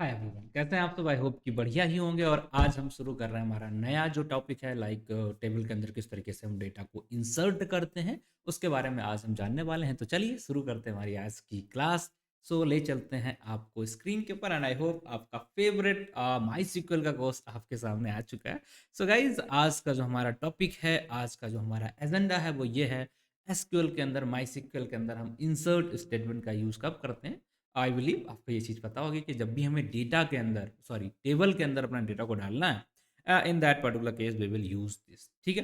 Hi everyone, कैसे हैं आप सब? आई होप कि बढ़िया ही होंगे। और आज हम शुरू कर रहे हैं हमारा नया जो टॉपिक है, लाइक टेबल के अंदर किस तरीके से हम डेटा को इंसर्ट करते हैं, उसके बारे में आज हम जानने वाले हैं। तो चलिए शुरू करते हैं हमारी आज की क्लास। सो ले चलते हैं आपको स्क्रीन के ऊपर, एंड आई होप आपका फेवरेट माई सिक्वल का कोर्स आपके सामने आ चुका है। सो गाइज, आज का जो हमारा टॉपिक है, आज का जो हमारा एजेंडा है वो ये है, एसक्यूएल के अंदर, माई सिक्वल के अंदर हम इंसर्ट स्टेटमेंट का यूज़ कब करते हैं। आई बिलीव आपको ये चीज़ पता होगी कि जब भी हमें डेटा के अंदर, सॉरी, टेबल के अंदर अपना डेटा को डालना है, in that particular case we will use this. ठीक है?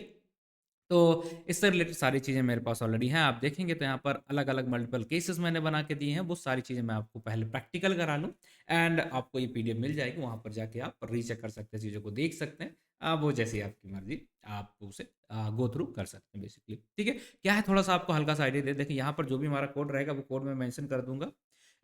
तो इससे रिलेटेड सारी चीज़ें मेरे पास ऑलरेडी हैं। आप देखेंगे तो यहाँ पर अलग-अलग मल्टीपल केसेस मैंने बना के दिए हैं। वो सारी चीज़ें मैं आपको पहले प्रैक्टिकल करा लूँ, एंड आपको ये पीडीएफ मिल जाएगी। वहाँ पर जाके आप रीचेक कर सकते हैं, चीज़ों को देख सकते हैं। वो जैसी आपकी मर्ज़ी, आप उसे गो थ्रू कर सकते हैं बेसिकली। ठीक है? क्या है, थोड़ा-सा आपको हल्का-सा आइडिया दे दें कि यहाँ पर जो भी हमारा कोड रहेगा वो कोड मैं मेंशन कर दूँगा।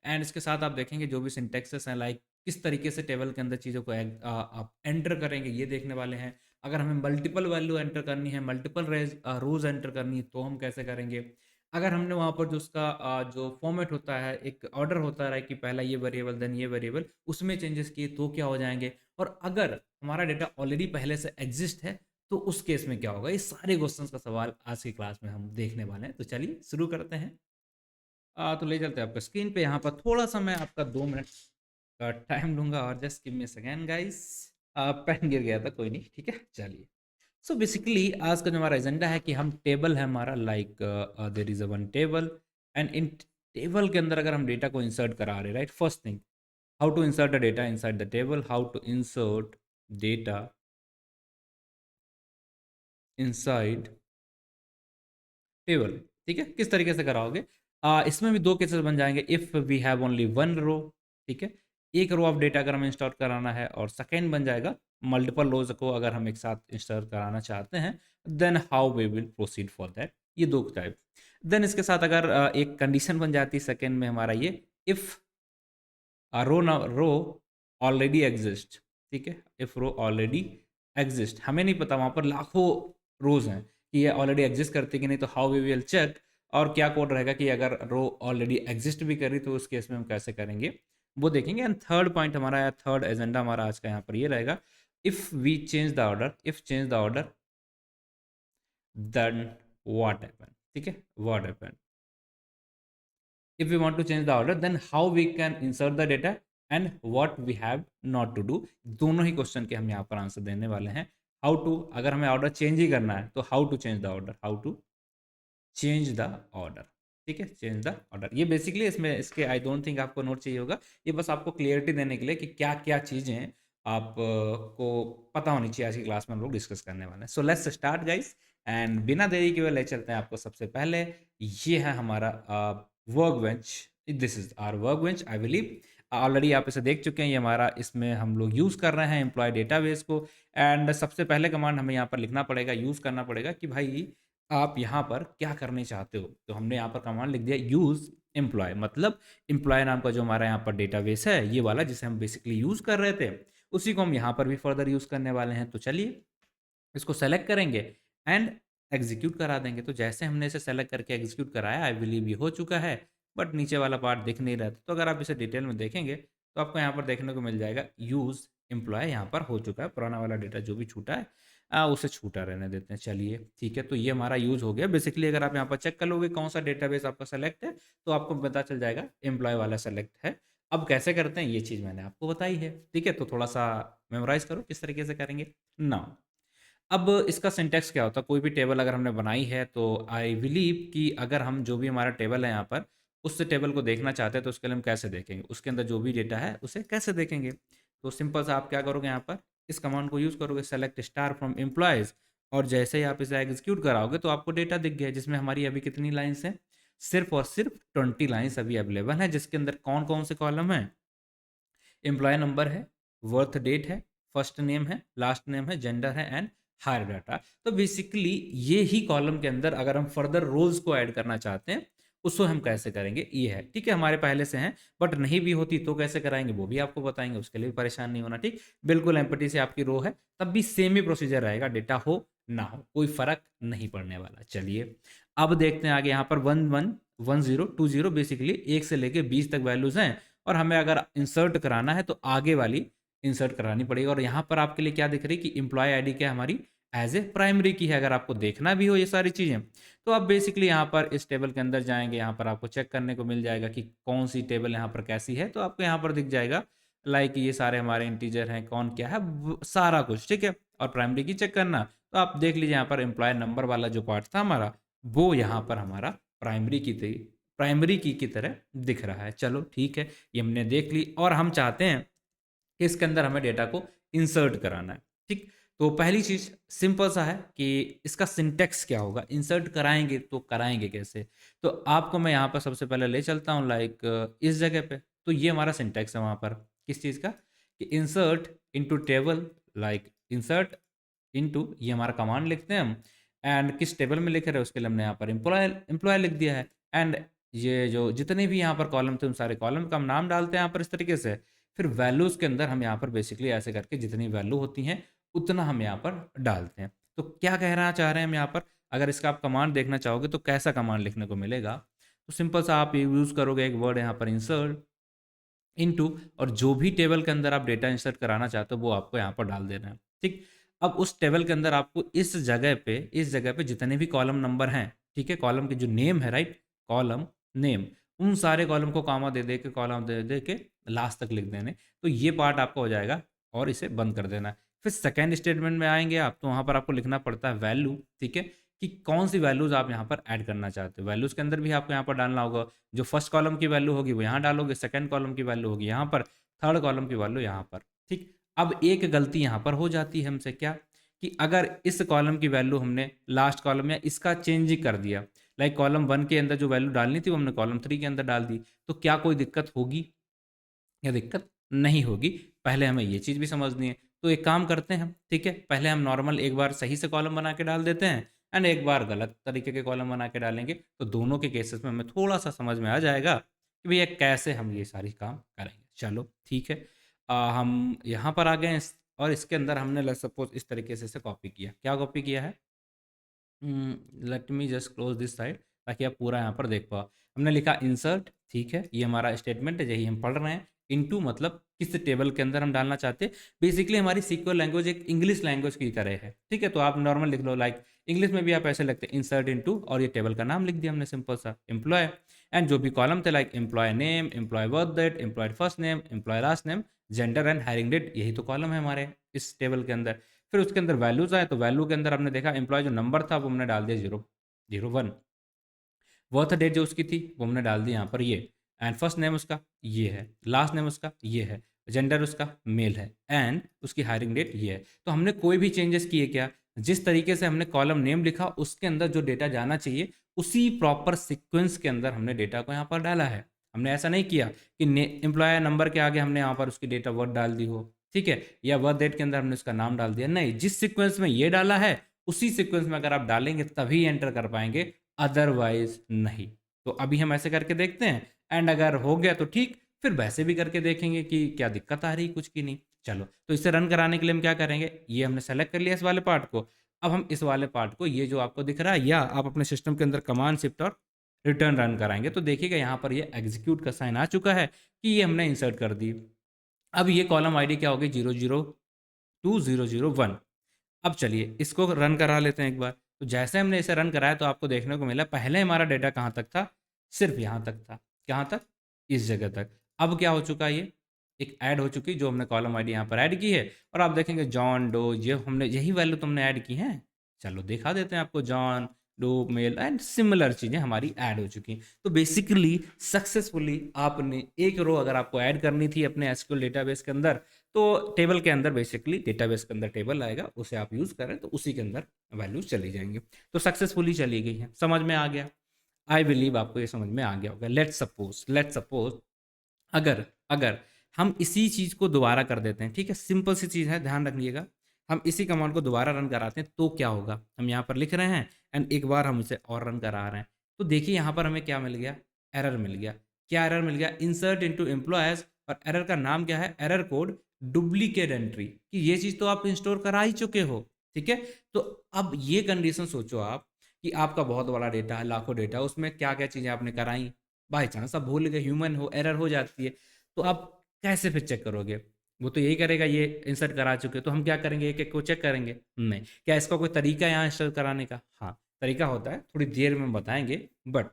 एंड इसके साथ आप देखेंगे जो भी सिंटैक्सेस हैं, लाइक किस तरीके से टेबल के अंदर चीज़ों को आप एंटर करेंगे, ये देखने वाले हैं। अगर हमें मल्टीपल वैल्यू एंटर करनी है, मल्टीपल रोज़ एंटर करनी है, तो हम कैसे करेंगे? अगर हमने वहाँ पर जो उसका जो फॉर्मेट होता है, एक ऑर्डर होता है कि पहला ये वेरिएबल देन ये वेरिएबल, उसमें चेंजेस किए तो क्या हो जाएँगे? और अगर हमारा डेटा ऑलरेडी पहले से एग्ज़िस्ट है, तो उस केस में क्या होगा? ये सारे क्वेश्चंस का सवाल आज की क्लास में हम देखने वाले हैं। तो चलिए शुरू करते हैं। तो ले चलते हैं आपका स्क्रीन पे। यहाँ पर थोड़ा-सा मैं आपका 2 मिनट का टाइम लूँगा, और just give me a second guys. Pen गिर गया था, कोई नहीं, ठीक है? चलिए। सो बेसिकली आज का जो हमारा एजेंडा है कि हम टेबल है हमारा, like there is a one table, and in table के अंदर अगर हम डेटा को इंसर्ट करा रहे हैं, right? First thing, how to insert the data inside the table, how to insert data inside table. ठीक है? किस तरीके से कराओगे? इसमें भी 2 केसेस बन जाएँगे। इफ वी हैव ओनली 1 रो, ठीक है? एक रो ऑफ डेटा अगर हमें इंस्टॉल कराना है, और सेकंड बन जाएगा मल्टीपल रोज़ को अगर हम एक साथ इंस्टॉल कराना चाहते हैं, then how we will proceed for that. ये 2 टाइप। देन इसके साथ अगर एक कंडीशन बन जाती है सेकंड में हमारा ये, इफ रो ऑलरेडी एग्जिस्ट, ठीक है? इफ रो ऑलरेडी एग्जिस्ट, हमें नहीं पता, वहाँ पर लाखों रोज़ हैं कि ये ऑलरेडी एग्जिस्ट करती है कि नहीं, तो हाउ वी विल चेक। और क्या कोड रहेगा कि अगर रो ऑलरेडी एग्जिस्ट भी कर रही, तो उस केस में हम कैसे करेंगे, वो देखेंगे। एंड थर्ड पॉइंट हमारा, या थर्ड एजेंडा हमारा आज का यहाँ पर ये रहेगा, if we change the order, if change the order, then what happen. ठीक है? What happen if we want to change the order, then how we can insert the data, and what we have not to do। दोनों ही question के हम यहाँ पर answer देने वाले हैं। हाउ टू, अगर हमें ऑर्डर चेंज ही करना है, तो how to change the order, how to change the order. ठीक है? चेंज द ऑर्डर, ये बेसिकली इसमें इसके आई डोंट थिंक आपको नोट चाहिए होगा। ये बस आपको क्लियरिटी देने के लिए कि क्या क्या चीज़ें आप को पता होनी चाहिए। आज की क्लास में हम लोग डिस्कस करने वाले हैं। So let's start guys, and बिना देरी के हुए ले चलते हैं आपको सबसे पहले। ये है हमारा workbench. This is our workbench, I believe already आप इसे देख चुके हैं। ये हमारा, इसमें हम लोग यूज़ कर रहे हैं एम्प्लॉय डेटाबेस को। एंड सबसे पहले कमांड हमें यहाँ पर लिखना पड़ेगा, यूज़ करना पड़ेगा कि भाई आप यहाँ पर क्या करने चाहते हो। तो हमने यहाँ पर कमांड लिख दिया, यूज़ एम्प्लॉय, मतलब एम्प्लॉय नाम का जो हमारा यहाँ पर डेटाबेस है, ये वाला जिसे हम बेसिकली यूज़ कर रहे थे, उसी को हम यहाँ पर भी फर्दर यूज़ करने वाले हैं। तो चलिए इसको सेलेक्ट करेंगे एंड एग्जीक्यूट करा देंगे। तो जैसे हमने इसे सेलेक्ट करके एग्जीक्यूट कराया, आई बिलीव ये हो चुका है, बट नीचे वाला पार्ट दिख नहीं रहा था। तो अगर आप इसे डिटेल में देखेंगे, तो आपको यहाँ पर देखने को मिल जाएगा यूज़ एम्प्लॉय यहाँ पर हो चुका है। पुराना वाला डेटा जो भी छूटा है, उसे छूटा रहने देते हैं। चलिए ठीक है, तो ये हमारा यूज़ हो गया। बेसिकली अगर आप यहाँ पर चेक कर लोगे कौन सा डेटाबेस आपका सेलेक्ट है, तो आपको पता चल जाएगा एम्प्लॉय वाला सेलेक्ट है। अब कैसे करते हैं, ये चीज़ मैंने आपको बताई है। ठीक है? तो थोड़ा सा मेमोराइज करो किस तरीके से करेंगे नाउ। अब इसका सिंटैक्स क्या होता है? कोई भी टेबल अगर हमने बनाई है, तो आई बिलीव कि अगर हम जो भी हमारा टेबल है यहाँ पर, उस टेबल को देखना चाहते हैं, तो उसके लिए हम कैसे देखेंगे? उसके अंदर जो भी डेटा है उसे कैसे देखेंगे? तो सिंपल सा आप क्या करोगे, यहाँ पर इस कमांड को यूज़ करोगे, सेलेक्ट स्टार फ्रॉम एम्प्लॉयज़, और जैसे ही आप इसे एग्जीक्यूट कराओगे, तो आपको डेटा दिख गया, जिसमें हमारी अभी कितनी लाइन्स हैं? सिर्फ और सिर्फ 20 लाइन्स अभी अवेलेबल हैं, जिसके अंदर कौन कौन से कॉलम हैं? एम्प्लॉय नंबर है, वर्थ डेट है, फर्स्ट नेम है, लास्ट नेम है, जेंडर है, एंड हायर डाटा। तो बेसिकली ये ही कॉलम के अंदर अगर हम फर्दर रोल्स को ऐड करना चाहते हैं, उसको हम कैसे करेंगे, ये है। ठीक है? हमारे पहले से हैं, बट नहीं भी होती तो कैसे कराएंगे, वो भी आपको बताएंगे। उसके लिए भी परेशान नहीं होना। ठीक, बिल्कुल एम्पटी से आपकी रो है, तब भी सेम ही प्रोसीजर रहेगा, डेटा हो ना हो, कोई फर्क नहीं पड़ने वाला। चलिए अब देखते हैं आगे। यहाँ पर 111020 बेसिकली 1 से लेके 20 तक वैल्यूज हैं, और हमें अगर इंसर्ट कराना है तो आगे वाली इंसर्ट करानी पड़ेगी। और यहाँ पर आपके लिए क्या दिख रही है कि एम्प्लॉय आईडी क्या हमारी एज ए प्राइमरी की है। अगर आपको देखना भी हो ये सारी चीज़ें तो आप बेसिकली यहाँ पर इस टेबल के अंदर जाएंगे, यहाँ पर आपको चेक करने को मिल जाएगा कि कौन सी टेबल यहाँ पर कैसी है। तो आपको यहाँ पर दिख जाएगा लाइक ये सारे हमारे इंटीजर हैं, कौन क्या है सारा कुछ, ठीक है। और प्राइमरी की चेक करना तो आप देख लीजिए यहाँ पर एम्प्लॉय नंबर वाला जो पार्ट था हमारा वो यहाँ पर हमारा प्राइमरी की तरह दिख रहा है। चलो ठीक है, ये हमने देख ली और हम चाहते हैं कि इसके अंदर हमें डेटा को इंसर्ट कराना है, ठीक। तो पहली चीज़ सिंपल सा है कि इसका सिंटेक्स क्या होगा, इंसर्ट कराएंगे तो कराएंगे कैसे। तो आपको मैं यहाँ पर सबसे पहले ले चलता हूँ लाइक इस जगह पे। तो ये हमारा सिंटेक्स है वहाँ पर किस चीज़ का कि insert into table, like insert into, ये हमारा कमांड लिखते हैं हम। एंड किस टेबल में लिख रहे हैं उसके लिए हमने यहाँ पर एम्प्लॉय लिख दिया है। एंड ये जो जितने भी यहाँ पर कॉलम थे उन सारे कॉलम का हम नाम डालते हैं यहाँ पर इस तरीके से। फिर वैल्यूज़ के अंदर हम यहाँ पर बेसिकली ऐसे करके जितनी वैल्यू होती हैं उतना हम यहाँ पर डालते हैं। तो क्या कहना चाह रहे हैं हम यहाँ पर, अगर इसका आप कमांड देखना चाहोगे तो कैसा कमांड लिखने को मिलेगा, तो सिंपल सा आप यूज़ करोगे एक वर्ड यहाँ पर इंसर्ट इनटू, और जो भी टेबल के अंदर आप डेटा इंसर्ट कराना चाहते हो वो आपको यहाँ पर डाल देना है, ठीक। अब उस टेबल के अंदर आपको इस जगह पे जितने भी कॉलम नंबर हैं, ठीक है, कॉलम के जो नेम है, राइट, कॉलम नेम, उन सारे कॉलम को कॉमा दे दे के कॉलम दे दे के लास्ट तक लिख देने। तो ये पार्ट आपका हो जाएगा और इसे बंद कर देना है। फिर सेकेंड स्टेटमेंट में आएंगे आप, तो वहाँ पर आपको लिखना पड़ता है वैल्यू, ठीक है, कि कौन सी वैल्यूज़ आप यहाँ पर ऐड करना चाहते हो। वैल्यूज़ के अंदर भी आपको यहाँ पर डालना होगा, जो फर्स्ट कॉलम की वैल्यू होगी वो यहाँ डालोगे, सेकंड कॉलम की वैल्यू होगी यहाँ पर, थर्ड कॉलम की वैल्यू यहाँ पर, ठीक। अब एक गलती यहाँ पर हो जाती है हमसे, क्या कि अगर इस कॉलम की वैल्यू हमने लास्ट कॉलम या इसका चेंज ही कर दिया, लाइक कॉलम 1 के अंदर जो वैल्यू डालनी थी वो हमने कॉलम 3 के अंदर डाल दी, तो क्या कोई दिक्कत होगी या दिक्कत नहीं होगी। पहले हमें ये चीज़ भी समझनी है। तो एक काम करते हैं हम, ठीक है, पहले हम नॉर्मल एक बार सही से कॉलम बना के डाल देते हैं एंड एक बार गलत तरीके के कॉलम बना के डालेंगे, तो दोनों के केसेस में हमें थोड़ा सा समझ में आ जाएगा कि भैया कैसे हम ये सारी काम करेंगे। चलो ठीक है, हम यहाँ पर आ गए और इसके अंदर हमने लेट्स सपोज इस तरीके से इसे कॉपी किया। क्या कॉपी किया है, let me just close this side ताकि आप पूरा यहाँ पर देख पाओ। हमने लिखा इंसर्ट, ठीक है, ये हमारा स्टेटमेंट है, यही हम पढ़ रहे हैं। इनटू मतलब किस टेबल के अंदर हम डालना चाहते हैं। बेसिकली हमारी सीक्वल लैंग्वेज एक इंग्लिश लैंग्वेज की तरह है, ठीक है। तो आप नॉर्मल लिख लो, लाइक इंग्लिश में भी आप ऐसे लिखते हैं इंसर्ट इनटू, और ये टेबल का नाम लिख दिया हमने सिंपल सा एम्प्लॉय। एंड जो भी कॉलम थे like employee name, employee birth date, employee first name, employee last name, gender and hiring date, यही तो कॉलम है हमारे इस टेबल के अंदर। फिर उसके अंदर वैल्यूज आए, तो वैल्यू के अंदर हमने देखा एम्प्लॉय जो नंबर था वो हमने डाल दिया 001, बर्थ डेट जो उसकी थी वो हमने डाल दी यहाँ पर ये, एंड फर्स्ट नेम उसका ये है, लास्ट नेम उसका ये है, जेंडर उसका मेल है, एंड उसकी हायरिंग डेट ये है। तो हमने कोई भी चेंजेस किए क्या, जिस तरीके से हमने कॉलम नेम लिखा उसके अंदर जो डेटा जाना चाहिए उसी प्रॉपर सीक्वेंस के अंदर हमने डेटा को यहाँ पर डाला है। हमने ऐसा नहीं किया कि एम्प्लॉय नंबर के आगे हमने यहाँ पर उसकी डेट ऑफ बर्थ डाल दी हो, ठीक है, या बर्थ डेट के अंदर हमने उसका नाम डाल दिया, नहीं, जिस सीक्वेंस में ये डाला है उसी सीक्वेंस में अगर आप डालेंगे तभी एंटर कर पाएंगे, अदरवाइज नहीं। तो अभी हम ऐसे करके देखते हैं, एंड अगर हो गया तो ठीक, फिर वैसे भी करके देखेंगे कि क्या दिक्कत आ रही कुछ की नहीं। चलो, तो इसे रन कराने के लिए हम क्या करेंगे, ये हमने सेलेक्ट कर लिया इस वाले पार्ट को। अब हम इस वाले पार्ट को, ये जो आपको दिख रहा है, या आप अपने सिस्टम के अंदर कमांड शिफ्ट और रिटर्न रन कराएंगे, तो देखिएगा यहाँ पर ये एग्जीक्यूट का साइन आ चुका है कि ये हमने इंसर्ट कर दी। अब ये कॉलम आईडी क्या होगी, 002001। अब चलिए इसको रन करा लेते हैं एक बार। तो जैसे हमने इसे रन कराया तो आपको देखने को मिला पहले हमारा डेटा कहाँ तक था, सिर्फ यहाँ तक था, कहाँ तक, इस जगह तक। अब क्या हो चुका है, ये एक ऐड हो चुकी जो हमने कॉलम आईडी यहाँ पर ऐड की है, और आप देखेंगे जॉन डो, ये हमने यही वैल्यू तुमने ऐड की है। चलो दिखा देते हैं आपको, John Doe male and similar चीज़ें हमारी ऐड हो चुकी हैं। तो बेसिकली सक्सेसफुली आपने एक रो अगर आपको ऐड करनी थी अपने एसक्यूएल डेटाबेस के अंदर, तो टेबल के अंदर बेसिकली डेटाबेस के अंदर टेबल आएगा, उसे आप यूज़ करें तो उसी के अंदर वैल्यूज चली जाएंगी। तो सक्सेसफुली चली गई है, समझ में आ गया। आई बिलीव आपको ये समझ में आ गया होगा। लेट्स सपोज अगर अगर हम इसी चीज़ को दोबारा कर देते हैं, ठीक है, सिंपल सी चीज़ है, ध्यान रखिएगा, हम इसी कमांड को दोबारा रन कराते हैं तो क्या होगा, हम यहाँ पर लिख रहे हैं एंड एक बार हम इसे और रन करा रहे हैं, तो देखिए यहाँ पर हमें क्या मिल गया, एरर मिल गया। क्या एरर मिल गया, इंसर्ट इनटू एम्प्लॉयज, और एरर का नाम क्या है, एरर कोड डुप्लीकेट एंट्री, कि ये चीज़ तो आप इंस्टोर करा ही चुके हो, ठीक है। तो अब ये कंडीशन सोचो आप कि आपका बहुत बड़ा डेटा है, लाखों डेटा, उसमें क्या क्या चीज़ें आपने कराई, बाई चांस आप भूल गए, ह्यूमन हो, एरर हो जाती है। तो तो आप कैसे फिर चेक करोगे? वो तो यही करेगा ये इंसर्ट करा चुके हो, तो हम क्या करेंगे, एक-एक को चेक करेंगे? नहीं। क्या इसका कोई तरीका है यहाँ इंसर्ट कराने का? हाँ, तरीका होता है, थोड़ी देर में बताएँगे, बट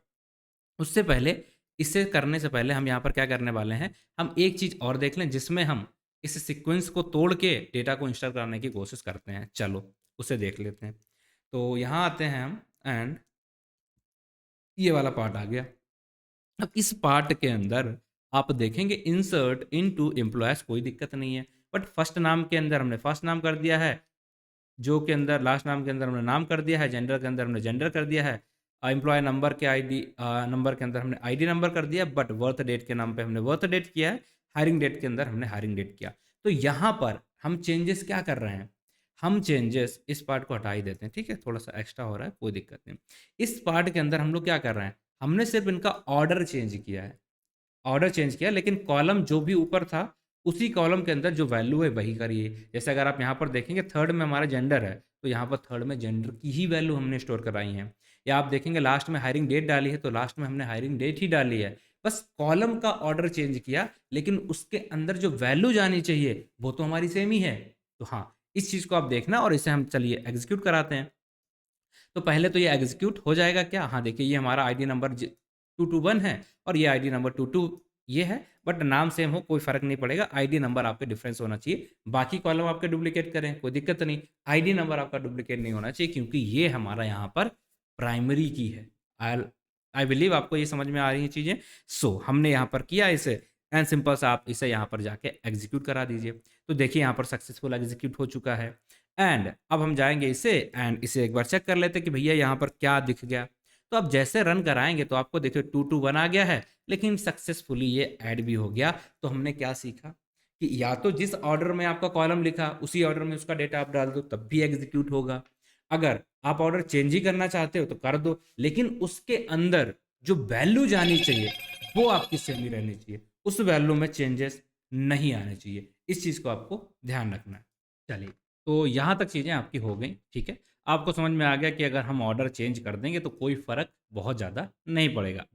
उससे पहले, इसे करने से पहले हम यहाँ पर क्या करने वाले हैं, हम एक चीज़ और देख लें जिसमें हम इस सीक्वेंस को तोड़ के डेटा को इंस्टॉल कराने की कोशिश करते हैं। चलो, उसे देख लेते हैं। तो यहाँ आते हैं हम एंड ये वाला पार्ट आ गया। अब इस पार्ट के अंदर आप देखेंगे इंसर्ट इनटू एम्प्लॉयज, कोई दिक्कत नहीं है। बट फर्स्ट नाम के अंदर हमने फर्स्ट नाम कर दिया है, जो के अंदर लास्ट नाम के अंदर हमने नाम कर दिया है, जेंडर के अंदर हमने जेंडर कर दिया है, एम्प्लॉय नंबर के आईडी नंबर के अंदर हमने आईडी नंबर कर दिया, बट बर्थ डेट के नाम पे हमने बर्थ डेट किया है, हायरिंग डेट के अंदर हमने हायरिंग डेट किया। तो यहाँ पर हम चेंजेस क्या कर रहे हैं, हम चेंजेस इस पार्ट को हटा ही देते हैं, ठीक है, थोड़ा सा एक्स्ट्रा हो रहा है, कोई दिक्कत नहीं। इस पार्ट के अंदर हम लोग क्या कर रहे हैं, हमने सिर्फ इनका ऑर्डर चेंज किया है, ऑर्डर चेंज किया, लेकिन कॉलम जो भी ऊपर था उसी कॉलम के अंदर जो वैल्यू है वही करिए। जैसे अगर आप यहाँ पर देखेंगे थर्ड में हमारा जेंडर है, तो यहाँ पर थर्ड में जेंडर की ही वैल्यू हमने स्टोर कराई है। या आप देखेंगे लास्ट में हायरिंग डेट डाली है, तो लास्ट में हमने हायरिंग डेट ही डाली है। बस कॉलम का ऑर्डर चेंज किया, लेकिन उसके अंदर जो वैल्यू जानी चाहिए वो तो हमारी सेम ही है। तो हाँ, इस चीज़ को आप देखना, और इसे हम चलिए एग्जीक्यूट कराते हैं। तो पहले तो ये एग्जीक्यूट हो जाएगा क्या, हाँ देखिए ये हमारा आईडी नंबर 221 है और ये आईडी नंबर 22 ये है, बट नाम सेम हो कोई फर्क नहीं पड़ेगा, आईडी नंबर आपके डिफरेंस होना चाहिए। बाकी कॉलम आपके डुप्लीकेट करें कोई दिक्कत नहीं, आईडी नंबर आपका डुप्लीकेट नहीं होना चाहिए, क्योंकि ये हमारा यहाँ पर प्राइमरी की है। आई आई बिलीव आपको ये समझ में आ रही है चीज़ें। सो हमने यहाँ पर किया इसे, एंड सिंपल सा आप इसे यहाँ पर जाके एग्जीक्यूट करा दीजिए। तो देखिए यहाँ पर सक्सेसफुल एग्जीक्यूट हो चुका है। एंड अब हम जाएंगे इसे एंड इसे एक बार चेक कर लेते हैं कि भैया यहाँ पर क्या दिख गया। तो आप जैसे रन कराएंगे तो आपको देखिए 221 आ गया है, लेकिन सक्सेसफुली ये ऐड भी हो गया। तो हमने क्या सीखा कि या तो जिस ऑर्डर में आपका कॉलम लिखा उसी ऑर्डर में उसका डेटा आप डाल दो तब भी एग्जीक्यूट होगा। अगर आप ऑर्डर चेंज ही करना चाहते हो तो कर दो, लेकिन उसके अंदर जो वैल्यू जानी चाहिए वो आपकी सेम ही रहनी चाहिए, उस वैल्यू में चेंजेस नहीं आने चाहिए। इस चीज़ को आपको ध्यान रखना है। चलिए, तो यहाँ तक चीज़ें आपकी हो गई, ठीक है। आपको समझ में आ गया कि अगर हम ऑर्डर चेंज कर देंगे तो कोई फ़र्क बहुत ज़्यादा नहीं पड़ेगा।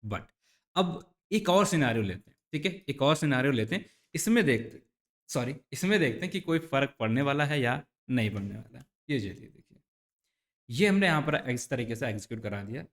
बट अब एक और सिनेरियो लेते हैं, ठीक है, एक और सिनेरियो लेते हैं। इसमें देखते हैं कि कोई फ़र्क पड़ने वाला है या नहीं पड़ने वाला है। ये चलिए देखिए, ये हमने यहाँ पर इस तरीके से एग्जीक्यूट करा दिया।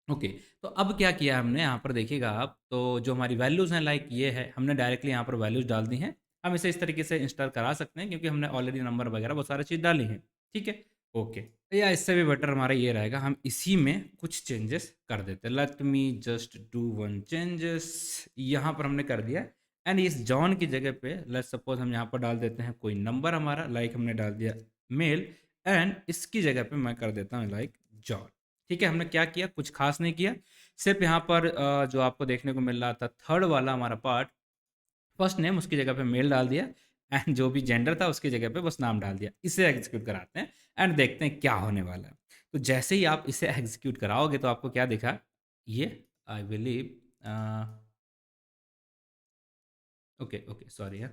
ओके, तो अब क्या किया हमने यहाँ पर देखिएगा आप, तो जो हमारी वैल्यूज़ हैं लाइक ये है, हमने डायरेक्टली यहाँ पर वैल्यूज़ डाल दी हैं। हम इसे इस तरीके से इंस्टॉल करा सकते हैं क्योंकि हमने ऑलरेडी नंबर वगैरह वो सारी चीज़ डाली हैं, ठीक है। ओके, या इससे भी बेटर हमारा ये रहेगा, हम इसी में कुछ चेंजेस कर देते हैं। Let me just do one changes, यहाँ पर हमने कर दिया। एंड इस जॉन की जगह पे लेट सपोज हम यहाँ पर डाल देते हैं कोई नंबर हमारा, लाइक हमने डाल दिया मेल, एंड इसकी जगह पे मैं कर देता हूँ लाइक जॉन। ठीक है, हमने क्या किया, कुछ खास नहीं किया, सिर्फ यहाँ पर जो आपको देखने को मिल रहा था थर्ड वाला हमारा पार्ट, फर्स्ट नेम उसकी जगह पे मेल डाल दिया, एंड जो भी जेंडर था उसकी जगह पे बस नाम डाल दिया। इसे एग्जीक्यूट कराते हैं एंड देखते हैं क्या होने वाला है। तो जैसे ही आप इसे एग्जीक्यूट कराओगे तो आपको क्या दिखा, ये I believe okay okay sorry है,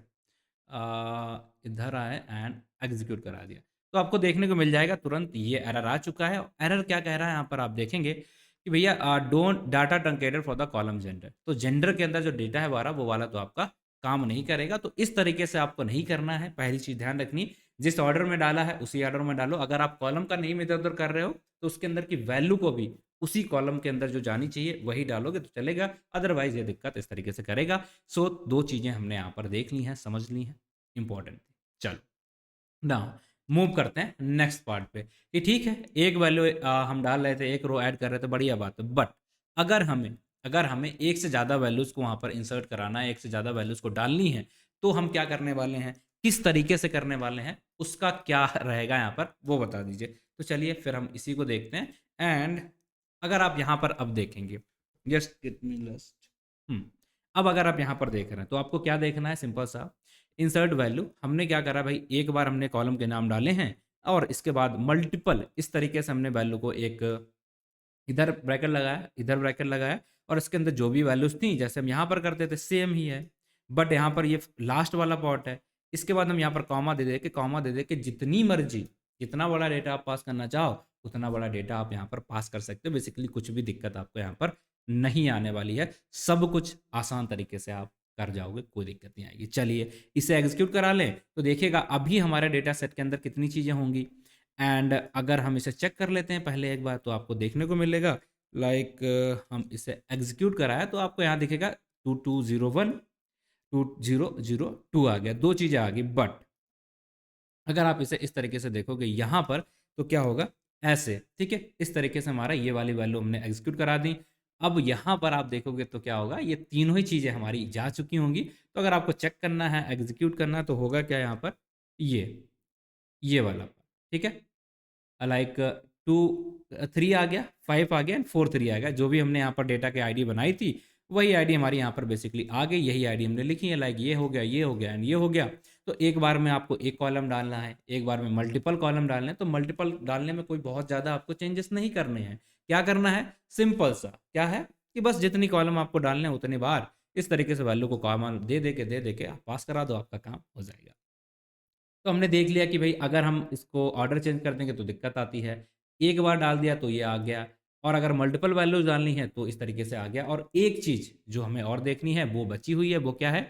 इधर आए एंड एग्जीक्यूट करा दिया, तो आपको देखने को मिल जाएगा तुरंत ये एरर आ चुका है। एरर क्या कह रहा है यहाँ पर आप देखेंगे कि भैया don't data truncated for the column gender, तो जेंडर के अंदर जो डेटा है हमारा वो वाला तो आपका काम नहीं करेगा। तो इस तरीके से आपको नहीं करना है, पहली चीज़ ध्यान रखनी, जिस ऑर्डर में डाला है उसी ऑर्डर में डालो। अगर आप कॉलम का नेम इधर उधर कर रहे हो तो उसके अंदर की वैल्यू को भी उसी कॉलम के अंदर जो जानी चाहिए वही डालोगे तो चलेगा, अदरवाइज ये दिक्कत इस तरीके से करेगा। सो दो चीज़ें हमने यहाँ पर देख ली हैं, समझ ली हैं, इंपॉर्टेंट। चलो नाउ मूव करते हैं नेक्स्ट पार्ट पे कि ठीक है, एक वैल्यू हम डाल रहे थे, एक रो ऐड कर रहे थे, बढ़िया बात है। बट अगर हमें एक से ज़्यादा वैल्यूज़ को वहाँ पर इंसर्ट कराना है, एक से ज़्यादा वैल्यूज़ को डालनी है, तो हम क्या करने वाले हैं, किस तरीके से करने वाले हैं, उसका क्या रहेगा यहाँ पर वो बता दीजिए। तो चलिए फिर हम इसी को देखते हैं। एंड अगर आप यहाँ पर अब देखेंगे, जस्ट गेट मी लस्ट, अब अगर आप यहाँ पर देख रहे हैं तो आपको क्या देखना है, सिंपल सा इंसर्ट वैल्यू। हमने क्या करा भाई, एक बार हमने कॉलम के नाम डाले हैं और इसके बाद मल्टीपल इस तरीके से हमने वैल्यू को एक इधर ब्रैकेट लगाया, इधर ब्रैकेट लगाया, और इसके अंदर जो भी वैल्यूज थी जैसे हम यहाँ पर करते थे सेम ही है। बट यहाँ पर ये लास्ट वाला पार्ट है, इसके बाद हम यहाँ पर कॉमा दे दे के जितनी मर्जी, जितना बड़ा डेटा आप पास करना चाहो उतना बड़ा डेटा आप यहाँ पर पास कर सकते हो। बेसिकली कुछ भी दिक्कत आपको यहाँ पर नहीं आने वाली है, सब कुछ आसान तरीके से आप कर जाओगे, कोई दिक्कत नहीं आएगी। चलिए इसे एग्जीक्यूट करा लें तो देखिएगा अभी हमारे डेटा सेट के अंदर कितनी चीज़ें होंगी। एंड अगर हम इसे चेक कर लेते हैं पहले एक बार तो आपको देखने को मिलेगा हम इसे एग्जीक्यूट कराया तो आपको यहाँ दिखेगा 2201 2002 आ गया, दो चीज़ें आ गई। बट अगर आप इसे इस तरीके से देखोगे यहाँ पर तो क्या होगा, ऐसे, ठीक है, इस तरीके से हमारा ये वाली वैल्यू हमने एग्जीक्यूट करा दी। अब यहाँ पर आप देखोगे तो क्या होगा, ये तीनों ही चीज़ें हमारी जा चुकी होंगी। तो अगर आपको चेक करना है, एग्जीक्यूट करना है, तो होगा क्या यहाँ पर, ये वाला, ठीक है, लाइक 2 3 आ गया, 5 आ गया एंड 4 3 आ गया। जो भी हमने यहाँ पर डेटा के आईडी बनाई थी वही आईडी हमारी यहाँ पर बेसिकली आ गई, यही आईडी हमने लिखी है। लाइक ये हो गया, ये हो गया एंड ये हो गया। तो एक बार में आपको एक कॉलम डालना है, एक बार में मल्टीपल कॉलम डालने हैं। तो मल्टीपल डालने में कोई बहुत ज़्यादा आपको चेंजेस नहीं करने हैं। क्या करना है, सिंपल सा क्या है कि बस जितनी कॉलम आपको डालने हैं उतनी बार इस तरीके से वैल्यू को कॉमन दे के आप पास करा दो, आपका काम हो जाएगा। तो हमने देख लिया कि भाई अगर हम इसको ऑर्डर चेंज कर देंगे तो दिक्कत आती है। एक बार डाल दिया तो ये आ गया, और अगर मल्टीपल वैल्यूज़ डालनी है तो इस तरीके से आ गया। और एक चीज़ जो हमें और देखनी है वो बची हुई है, वो क्या है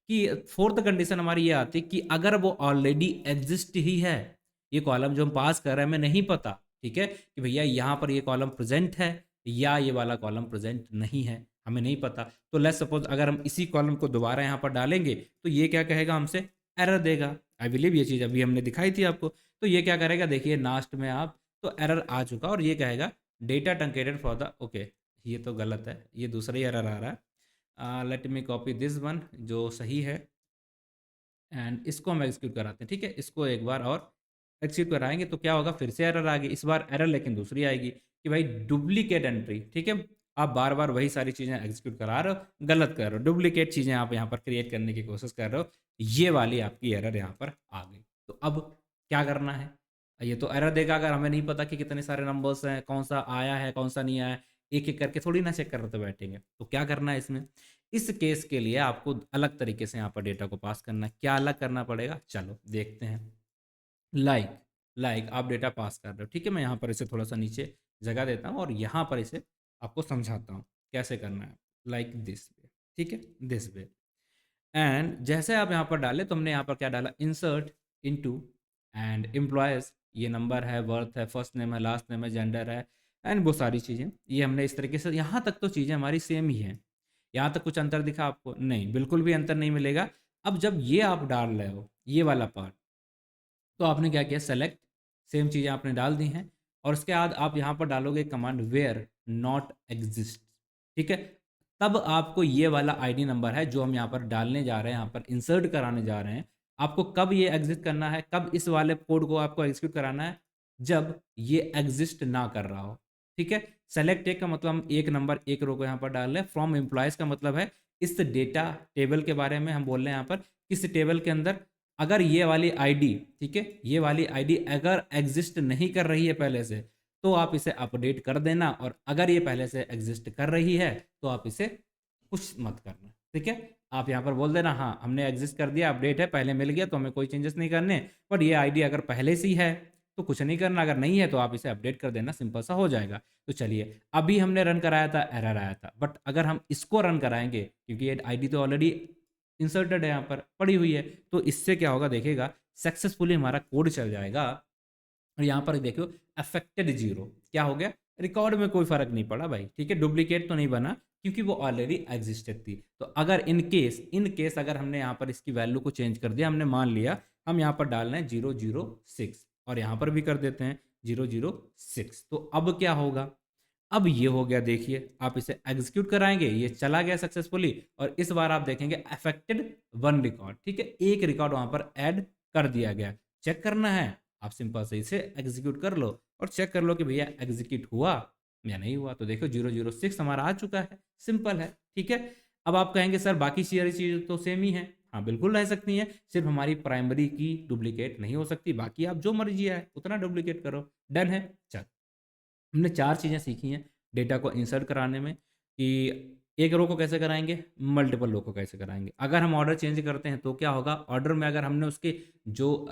कि फोर्थ कंडीशन हमारी ये आती है कि अगर वो ऑलरेडी एग्जिस्ट ही है, ये कॉलम जो हम पास कर रहे हैं हमें नहीं पता, ठीक है, कि भैया यहाँ पर ये कॉलम प्रेजेंट है या ये वाला कॉलम प्रेजेंट नहीं है, हमें नहीं पता। तो लेट्स सपोज अगर हम इसी कॉलम को दोबारा यहाँ पर डालेंगे तो ये क्या कहेगा, हमसे एरर देगा। आई बिलीव ये चीज़ अभी हमने दिखाई थी आपको। तो ये क्या करेगा, देखिए लास्ट में आप, तो एरर आ चुका और ये कहेगा data truncated for the, okay ये तो गलत है, ये दूसरा ही एरर आ रहा है। Let me copy this one जो सही है एंड इसको हम एग्जीक्यूट कराते हैं, ठीक है, इसको एक बार और एग्जीक्यूट कराएंगे तो क्या होगा, फिर से एरर आ गई। इस बार एरर लेकिन दूसरी आएगी कि भाई डुप्लीकेट एंट्री, ठीक है, आप बार बार वही सारी चीज़ें एग्जीक्यूट करा रहे हो, गलत कर रहे हो, डुप्लीकेट चीज़ें आप यहाँ पर क्रिएट करने की कोशिश कर रहे हो, ये वाली आपकी एरर यहाँ पर आ गई। तो अब क्या करना है, ये तो एरर देगा अगर हमें नहीं पता कि कितने सारे नंबर्स हैं, कौन सा आया है कौन सा नहीं आया है, एक एक करके थोड़ी ना चेक कर रहे तो बैठेंगे। तो क्या करना है इसमें, इस केस के लिए आपको अलग तरीके से यहाँ पर डेटा को पास करना है। क्या अलग करना पड़ेगा, चलो देखते हैं। लाइक आप डेटा पास कर रहे हो, ठीक है, मैं यहाँ पर इसे थोड़ा सा नीचे जगह देता हूँ और यहाँ पर इसे आपको समझाता हूँ कैसे करना है। लाइक दिस वे, ठीक है, दिस वे। एंड जैसे आप यहाँ पर डाले तो हमने यहाँ पर क्या डाला, इंसर्ट इनटू एंड एम्प्लॉयज़, ये नंबर है, वर्थ है, फर्स्ट नेम है, लास्ट नेम है, जेंडर है एंड वो सारी चीज़ें, ये हमने इस तरीके से, यहाँ तक तो चीज़ें हमारी सेम ही हैं। यहाँ तक कुछ अंतर दिखा आपको, नहीं, बिल्कुल भी अंतर नहीं मिलेगा। अब जब ये आप डाल रहे हो ये वाला पार्ट, तो आपने क्या किया, सेलेक्ट, सेम चीज़ें आपने डाल दी हैं और उसके बाद आप यहाँ पर डालोगे कमांड वेयर नॉट एग्जिस्ट, ठीक है। तब आपको ये वाला आईडी नंबर है जो हम यहाँ पर डालने जा रहे हैं, यहाँ पर इंसर्ट कराने जा रहे हैं, आपको कब ये एग्जिस्ट करना है, कब इस वाले कोड को आपको एग्जीक्यूट कराना है, जब ये एग्जिस्ट ना कर रहा हो, ठीक है। सेलेक्ट एक का मतलब हम एक नंबर एक रो को यहाँ पर डाल रहे हैं। फ्रॉम एम्प्लॉयज़ का मतलब है इस डेटा टेबल के बारे में हम बोल रहे हैं, यहाँ पर किस टेबल के अंदर अगर ये वाली आईडी, ठीक है, ये वाली आईडी अगर एग्जिस्ट नहीं कर रही है पहले से तो आप इसे अपडेट कर देना, और अगर ये पहले से एग्जिस्ट कर रही है तो आप इसे कुछ मत करना, ठीक है। आप यहाँ पर बोल देना हाँ हमने एग्जिस्ट कर दिया, अपडेट है, पहले मिल गया तो हमें कोई चेंजेस नहीं करने, बट ये आईडी अगर पहले से ही है तो कुछ नहीं करना, अगर नहीं है तो आप इसे अपडेट कर देना, सिंपल सा हो जाएगा। तो चलिए अभी हमने रन कराया था, एरर आया था, बट अगर हम इसको रन कराएंगे क्योंकि ये आईडी तो ऑलरेडी इंसर्टेड है, यहाँ पर पड़ी हुई है, तो इससे क्या होगा, देखिएगा सक्सेसफुली हमारा कोड चल जाएगा। और यहाँ पर देखो अफेक्टेड 0, क्या हो गया, रिकॉर्ड में कोई फर्क नहीं पड़ा भाई, ठीक है, डुप्लीकेट तो नहीं बना क्योंकि वो ऑलरेडी एग्जिस्टेड थी। तो अगर इन केस अगर हमने यहाँ पर इसकी वैल्यू को चेंज कर दिया, हमने मान लिया हम यहाँ पर डाल रहे हैं 006 और यहाँ पर भी कर देते हैं 006, तो अब क्या होगा, अब ये हो गया, देखिए आप इसे एग्जीक्यूट कराएंगे, ये चला गया सक्सेसफुली, और इस बार आप देखेंगे अफेक्टेड 1 रिकॉर्ड, ठीक है, एक रिकॉर्ड वहां पर ऐड कर दिया गया। चेक करना है, आप सिंपल से इसे एग्जीक्यूट कर लो और चेक कर लो कि भैया एग्जीक्यूट हुआ या नहीं हुआ। तो देखो 006 हमारा आ चुका है, सिंपल है, ठीक है। अब आप कहेंगे सर बाकी सारी चीज़ तो सेम ही है, हाँ बिल्कुल रह सकती हैं, सिर्फ हमारी प्राइमरी की डुप्लीकेट नहीं हो सकती, बाकी आप जो मर्जी है उतना डुप्लीकेट करो, डन है। चल, हमने 4 चीज़ें सीखी हैं डेटा को इंसर्ट कराने में, कि एक रो को कैसे कराएंगे, मल्टीपल रो को कैसे कराएंगे। अगर हम ऑर्डर चेंज करते हैं तो क्या होगा, ऑर्डर में अगर हमने उसके जो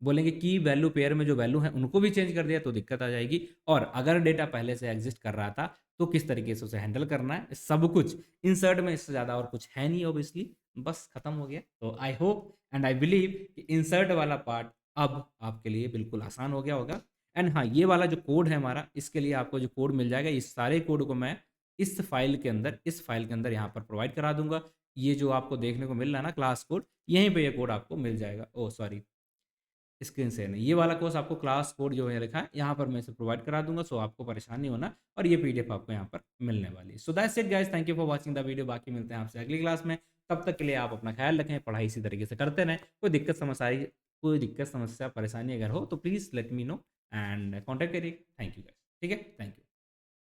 बोलेंगे की वैल्यू पेयर में जो वैल्यू है उनको भी चेंज कर दिया तो दिक्कत आ जाएगी। और अगर डेटा पहले से एग्जिस्ट कर रहा था तो किस तरीके से उसे हैंडल करना है, सब कुछ इंसर्ट में, इससे ज़्यादा और कुछ है नहीं ऑब्वियसली, बस खत्म हो गया। तो I hope and I believe कि इंसर्ट वाला पार्ट अब आपके लिए बिल्कुल आसान हो गया होगा। एंड हाँ, ये वाला जो कोड है हमारा, इसके लिए आपको जो कोड मिल जाएगा, इस सारे कोड को मैं इस फाइल के अंदर यहाँ पर प्रोवाइड करा दूंगा। ये जो आपको देखने को मिल रहा है ना क्लास कोड, यहीं पे ये कोड आपको मिल जाएगा। ओ सॉरी, स्क्रीन से नहीं, ये वाला कोर्स आपको क्लास कोड जो है लिखा है यहाँ पर मैं इसे प्रोवाइड करा दूंगा, सो आपको परेशान नहीं होना, और ये पीडीएफ आपको यहाँ पर मिलने वाली है। So that's it guys, thank you for watching the video. बाकी मिलते हैं आपसे अगली क्लास में, तब तक के लिए आप अपना ख्याल रखें, पढ़ाई इसी तरीके से करते रहें। कोई दिक्कत समस्या परेशानी अगर हो तो please let me know and contact करिए। थैंक यू गाइस, ठीक है, थैंक यू।